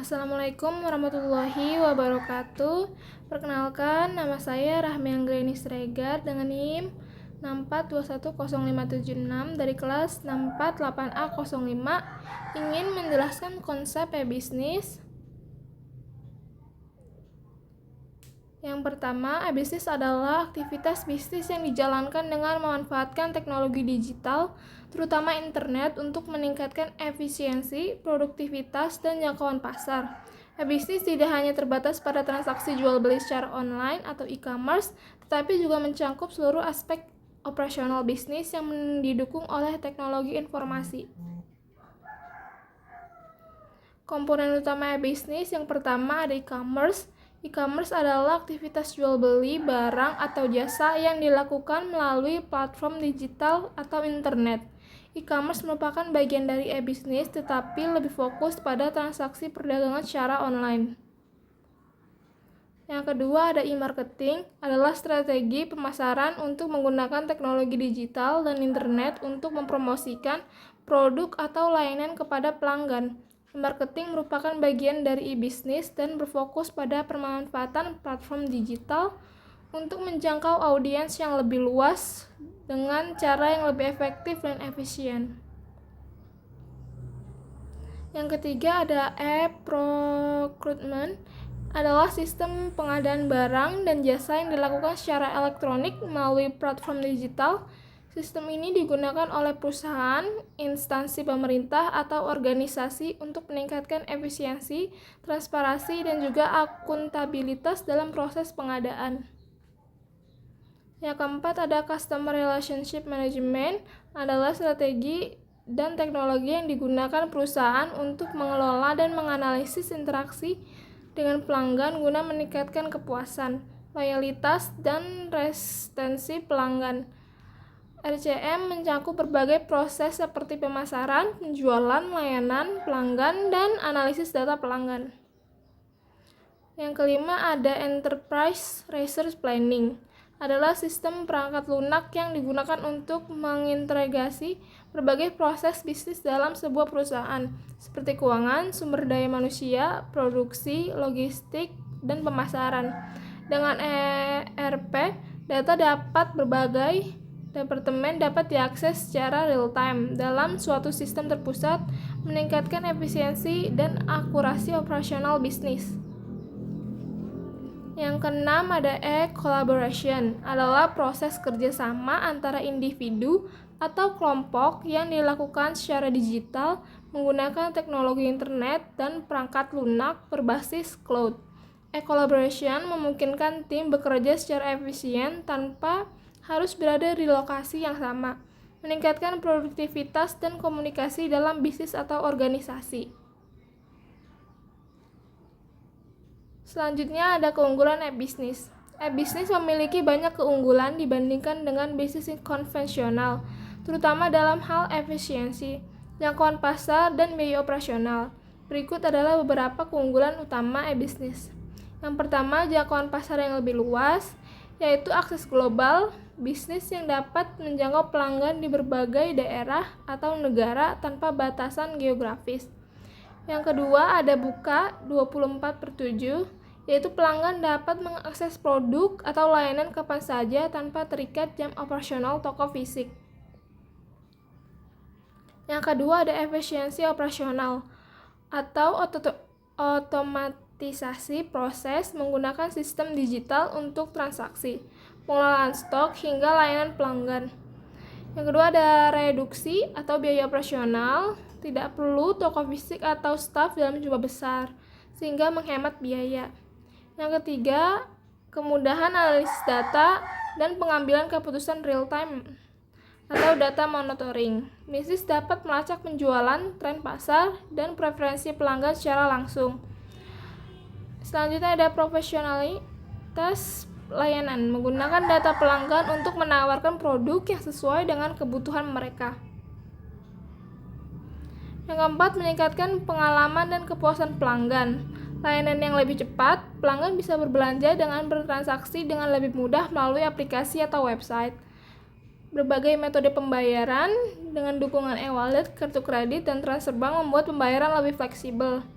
Assalamualaikum warahmatullahi wabarakatuh. Perkenalkan, nama saya Rahmi Anggreni Sregar dengan NIM 6421056 dari kelas 648A05 ingin menjelaskan konsep e-bisnis. Yang pertama, e-bisnis adalah aktivitas bisnis yang dijalankan dengan memanfaatkan teknologi digital, terutama internet, untuk meningkatkan efisiensi, produktivitas, dan jangkauan pasar. E-bisnis tidak hanya terbatas pada transaksi jual-beli secara online atau e-commerce, tetapi juga mencakup seluruh aspek operasional bisnis yang didukung oleh teknologi informasi. Komponen utama e-bisnis yang pertama ada e-commerce. E-commerce adalah aktivitas jual beli barang atau jasa yang dilakukan melalui platform digital atau internet. E-commerce merupakan bagian dari e-bisnis tetapi lebih fokus pada transaksi perdagangan secara online. Yang kedua ada e-marketing, adalah strategi pemasaran untuk menggunakan teknologi digital dan internet untuk mempromosikan produk atau layanan kepada pelanggan. Marketing merupakan bagian dari e-bisnis dan berfokus pada pemanfaatan platform digital untuk menjangkau audiens yang lebih luas dengan cara yang lebih efektif dan efisien. Yang ketiga ada e-procurement, adalah sistem pengadaan barang dan jasa yang dilakukan secara elektronik melalui platform digital. Sistem ini digunakan oleh perusahaan, instansi pemerintah, atau organisasi untuk meningkatkan efisiensi, transparansi, dan juga akuntabilitas dalam proses pengadaan. Yang keempat ada Customer Relationship Management, adalah strategi dan teknologi yang digunakan perusahaan untuk mengelola dan menganalisis interaksi dengan pelanggan guna meningkatkan kepuasan, loyalitas, dan retensi pelanggan. RCM mencakup berbagai proses seperti pemasaran, penjualan, layanan pelanggan, dan analisis data pelanggan. Yang kelima ada Enterprise Resource Planning, adalah sistem perangkat lunak yang digunakan untuk mengintegrasi berbagai proses bisnis dalam sebuah perusahaan, seperti keuangan, sumber daya manusia, produksi, logistik, dan pemasaran. Dengan ERP, data dapat berbagai departemen dapat diakses secara real-time dalam suatu sistem terpusat, meningkatkan efisiensi dan akurasi operasional bisnis. Yang keenam ada collaboration, adalah proses kerjasama antara individu atau kelompok yang dilakukan secara digital menggunakan teknologi internet dan perangkat lunak berbasis cloud. Collaboration memungkinkan tim bekerja secara efisien tanpa harus berada di lokasi yang sama, meningkatkan produktivitas dan komunikasi dalam bisnis atau organisasi. Selanjutnya ada keunggulan e-bisnis. E-bisnis memiliki banyak keunggulan dibandingkan dengan bisnis konvensional, terutama dalam hal efisiensi, jangkauan pasar, dan biaya operasional. Berikut adalah beberapa keunggulan utama e-bisnis. Yang pertama, jangkauan pasar yang lebih luas, yaitu akses global, bisnis yang dapat menjangkau pelanggan di berbagai daerah atau negara tanpa batasan geografis. Yang kedua ada buka 24/7, yaitu pelanggan dapat mengakses produk atau layanan kapan saja tanpa terikat jam operasional toko fisik. Yang kedua ada efisiensi operasional atau otomatisasi proses menggunakan sistem digital untuk transaksi, pengelolaan stok, hingga layanan pelanggan. Yang kedua ada reduksi atau biaya operasional, tidak perlu toko fisik atau staf dalam jumlah besar, sehingga menghemat biaya. Yang ketiga, kemudahan analisis data dan pengambilan keputusan real time atau data monitoring. Bisnis dapat melacak penjualan, tren pasar, dan preferensi pelanggan secara langsung. Selanjutnya ada profesionalitas layanan, menggunakan data pelanggan untuk menawarkan produk yang sesuai dengan kebutuhan mereka. Yang keempat, meningkatkan pengalaman dan kepuasan pelanggan. Layanan yang lebih cepat, pelanggan bisa berbelanja dengan bertransaksi dengan lebih mudah melalui aplikasi atau website. Berbagai metode pembayaran dengan dukungan e-wallet, kartu kredit, dan transfer bank membuat pembayaran lebih fleksibel.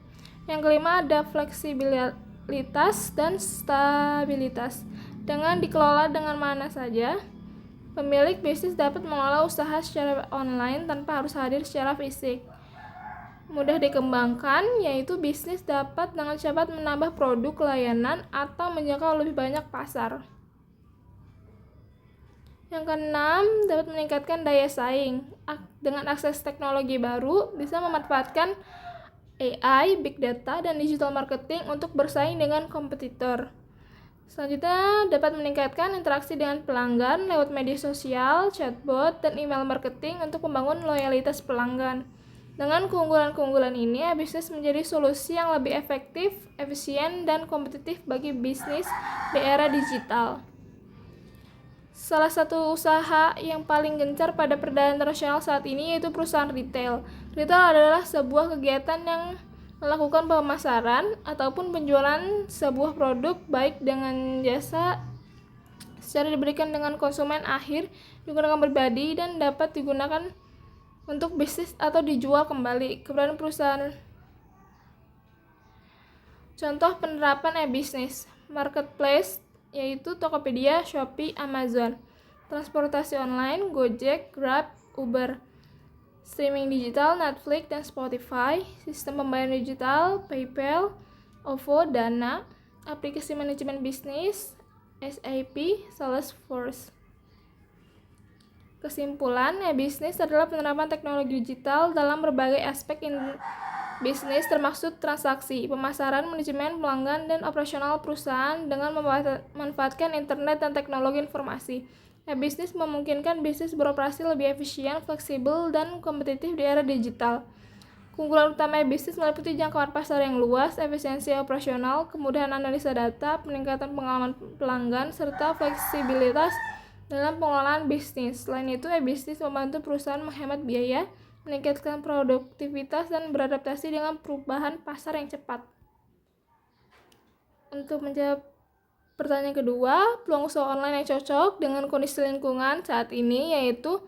Yang kelima ada fleksibilitas dan stabilitas. Dengan dikelola dengan mana saja, pemilik bisnis dapat mengelola usaha secara online tanpa harus hadir secara fisik. Mudah dikembangkan, yaitu bisnis dapat dengan cepat menambah produk, layanan, atau menjangkau lebih banyak pasar. Yang keenam, dapat meningkatkan daya saing. Dengan akses teknologi baru, bisa memanfaatkan AI, Big Data, dan Digital Marketing untuk bersaing dengan kompetitor. Selanjutnya, dapat meningkatkan interaksi dengan pelanggan lewat media sosial, chatbot, dan email marketing untuk membangun loyalitas pelanggan. Dengan keunggulan-keunggulan ini, bisnis menjadi solusi yang lebih efektif, efisien, dan kompetitif bagi bisnis di era digital. Salah satu usaha yang paling gencar pada perdagangan internasional saat ini yaitu perusahaan retail. Retail adalah sebuah kegiatan yang melakukan pemasaran ataupun penjualan sebuah produk baik dengan jasa secara diberikan dengan konsumen akhir, digunakan pribadi, dan dapat digunakan untuk bisnis atau dijual kembali. Keberadaan perusahaan. Contoh penerapan e-bisnis, marketplace yaitu Tokopedia, Shopee, Amazon. Transportasi online, Gojek, Grab, Uber. Streaming digital, Netflix dan Spotify. Sistem pembayaran digital, PayPal, OVO, Dana. Aplikasi manajemen bisnis, SAP, Salesforce. Kesimpulan, bisnis adalah penerapan teknologi digital dalam berbagai aspek bisnis termasuk transaksi, pemasaran, manajemen pelanggan, dan operasional perusahaan dengan memanfaatkan internet dan teknologi informasi. Bisnis memungkinkan bisnis beroperasi lebih efisien, fleksibel, dan kompetitif di era digital. Keunggulan utama bisnis meliputi jangkauan pasar yang luas, efisiensi operasional, kemudahan analisa data, peningkatan pengalaman pelanggan, serta fleksibilitas dalam pengelolaan bisnis. Selain itu, bisnis membantu perusahaan menghemat biaya, meningkatkan produktivitas, dan beradaptasi dengan perubahan pasar yang cepat. Untuk menjawab pertanyaan kedua, peluang usaha online yang cocok dengan kondisi lingkungan saat ini yaitu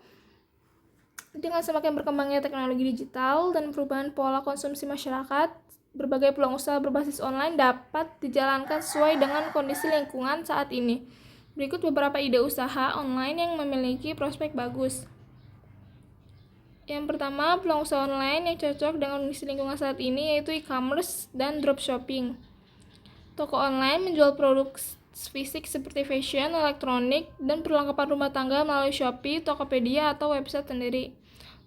dengan semakin berkembangnya teknologi digital dan perubahan pola konsumsi masyarakat, berbagai peluang usaha berbasis online dapat dijalankan sesuai dengan kondisi lingkungan saat ini. Berikut beberapa ide usaha online yang memiliki prospek bagus. Yang pertama, peluang usaha online yang cocok dengan kondisi lingkungan saat ini yaitu e-commerce dan dropshipping. Toko online menjual produk fisik seperti fashion, elektronik, dan perlengkapan rumah tangga melalui Shopee, Tokopedia, atau website sendiri.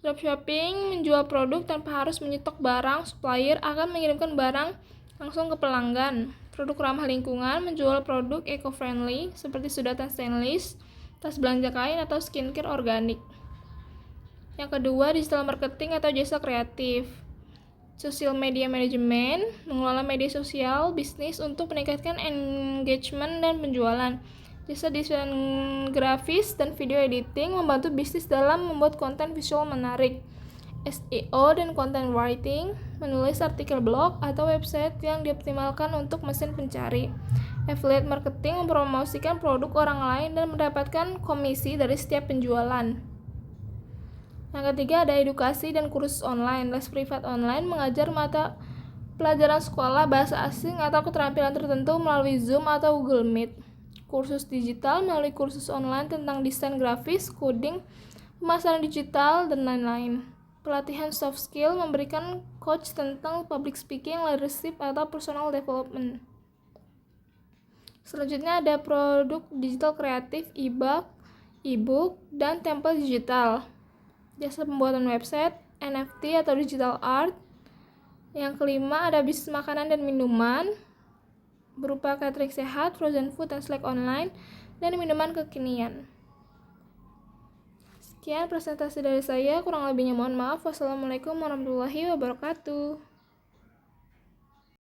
Dropshipping menjual produk tanpa harus menyetok barang, supplier akan mengirimkan barang langsung ke pelanggan. Produk ramah lingkungan menjual produk eco-friendly seperti sedotan stainless, tas belanja kain, atau skincare organik. Yang kedua, digital marketing atau jasa kreatif. Social media management mengelola media sosial bisnis untuk meningkatkan engagement dan penjualan. Jasa desain grafis dan video editing membantu bisnis dalam membuat konten visual menarik. SEO dan content writing menulis artikel blog atau website yang dioptimalkan untuk mesin pencari. Affiliate marketing mempromosikan produk orang lain dan mendapatkan komisi dari setiap penjualan. Yang ketiga ada edukasi dan kursus online. Les privat online mengajar mata pelajaran sekolah bahasa asing atau keterampilan tertentu melalui Zoom atau Google Meet. Kursus digital melalui kursus online tentang desain grafis, coding, pemasaran digital, dan lain-lain. Pelatihan soft skill memberikan coach tentang public speaking, leadership, atau personal development. Selanjutnya ada produk digital kreatif, e-book, dan template digital. Jasa pembuatan website, NFT atau digital art. Yang kelima ada bisnis makanan dan minuman berupa catering sehat, frozen food, dan snack online, dan minuman kekinian. Sekian presentasi dari saya, kurang lebihnya mohon maaf. Wassalamualaikum warahmatullahi wabarakatuh.